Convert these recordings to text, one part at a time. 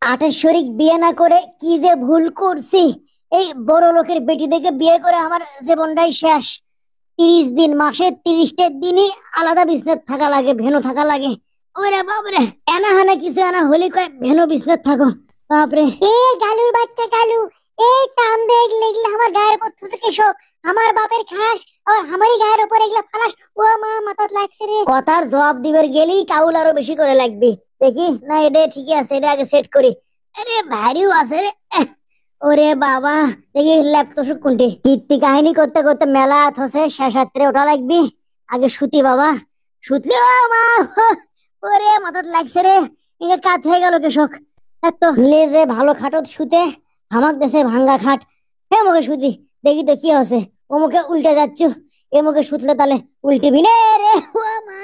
আটের শরিক বিয়ে না করে কি যে ভুল করছি। এই বড় লোকের বেটি দেখে বিয়ে করে আমার জীবনটাই শেষ। 30 দিন, মাসে 30টা দিনই আলাদা বিছনাত থাকা লাগে, ভেনো থাকা লাগে। ওরে বাপরে, এনা হানা কিছু এনা হলি কয় ভেনো বিছনাত থাকো। বাপরে, এ গালুর বাচ্চা গালু, এই টান দেখ লেগলে আমার গায়ের উপর থুতে কেশক, আমার বাপের খাস আর আমারই গায়ের উপর এগুলা ফালাস। ও মা, মাথাত লাগছে রে। কথার জবাব দিবার গেলেই কাউল আরো বেশি করে লাগবে। দেখি না, এটা ঠিকই আছে, এটা আগে সেট করি। আরে ভারীও আছে রে। ওরে বাবা, দেখি ল্যাপটপ কোনটি। কীর্তি কাহিনী করতে করতে মেলা থসে, শেষ রাত্রে ওঠা লাগবি। আগে শুতি বাবা, শুতলি। ও মা, ওরে মাথাত লাগছে রে। ইয়ে কাত হয়ে গেল কেশক। এত লেজে ভালো খাটত শুতে, হামাক দেশে ভাঙ্গা খাট। হে মুখে শুতি, দেখি তো কি হচ্ছে। ও মুখে উল্টে যাচ্ছ, এ মুখে শুতলে তাহলে উল্টিবি নে রে। ও মা,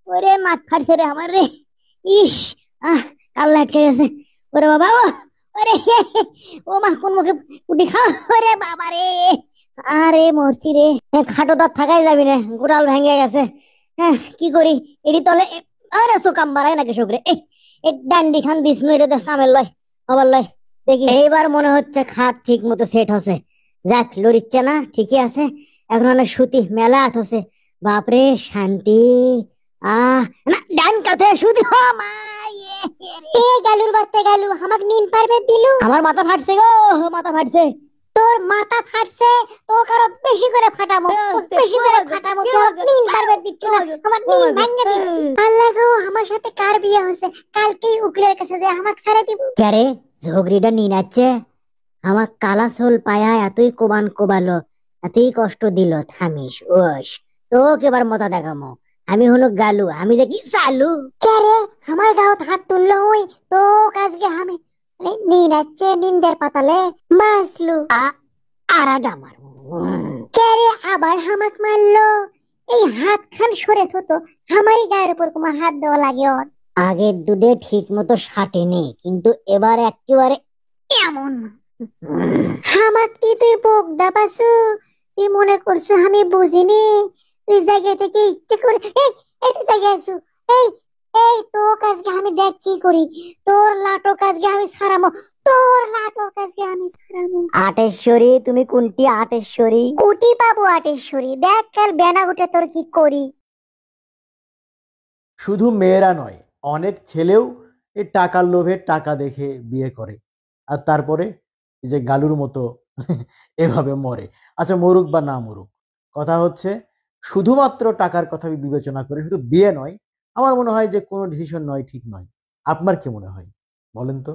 ওরে মাথ ফাটছে রে আমার রে। ইস, কাল্লা আটকে গেছে। ওরে বাবা, ওরে, ও মা, কোন মুখে উঠি খা। ওরে বাবা রে, আরে মরছি রে। খাটো তো থাকাই যাবি না, গোড়াল ভেঙে গেছে। হ্যাঁ, কি করি এটি তলে। আরে সুকাম বাড়াই নাকি শুকরে। ডান্ডি খান দিস নু, এটা কামের লয় আবার লয়। দেখি এইবার মনে হচ্ছে খাট ঠিক মতো সেট হচ্ছে। যাক, লড়িচ্ছে না, ঠিকই আছে। এখন অনেক সুতি মেলা হচ্ছে। বাপরে শান্তি। না, ডান কাছে সুতি। ও মা, এ গালুর বাচ্চা গালু, আমাক নিন পারবে দিলু। আমার মাথা ফাটছে গো, মাথা ফাটছে। তোর মাথা ফাটছে, তো কারো বেশি করে ফাটামো, বেশি করে ফাটামো। তোর নিন পারবে দিচ্ছ না, আমার নিন ভাঙে দিল। আল্লাহ গো, আমার সাথে কার বিয়ে হয়েছে? কালকেই উকিলের কাছে যে আমাক ছাড়া দিব। কে রে, ঝগড়িটা নিন আছে? আমার কালা সোল পায়া এতই কোবান কোবালো, এতই কষ্ট দিল। থামিস ওস, তোকে এবার মজা দেখামো। আমি হলো গালু, আমি যে কি চালু। কে রে, আমার গাও হাত তুললো হই তো কাজকে আমি নিন আছে, নিন্দের পাতালে মাসলু। আরাডা মার। কে রে, আবার হামাক মারলো। এই হাত খান সরে থতো, আমারই গায়ের উপর কোনো হাত দেওয়া লাগে ওর। আগের দুধে ঠিক মতো সাটেনি, কিন্তু এবার একেবারে এমন। হামাক তুই বোগদা পাসু, তুই মনে করছো আমি বুঝিনি? তুই জায়গা থেকে ইচ্ছে করে এই তুই জায়গায় আসু। এই এই তো কাজকে আমি দেখ কি করি। তোর লাটো কাজকে আমি সারামো, তোর লাটো কাজকে আমি সারামো। আটেশ্বরী, তুমি কোনটি আটেশ্বরী? কুটি পাবো আটেশ্বরী, দেখ কাল বেনা উঠে তোর কি করি। শুধু মেয়েরা নয়, অনেক ছেলেও এই টাকার লোভে টাকা দেখে বিয়ে করে, আর তারপরে এই যে গালুর মতো এভাবে মরে। আচ্ছা, মরুক বা না মরুক, কথা হচ্ছে শুধুমাত্র টাকার কথা বিবেচনা করে শুধু বিয়ে নয়, আমার মনে হয় যে কোনো ডিসিশন নয় ঠিক নয়। আপনার কি মনে হয় বলেন তো?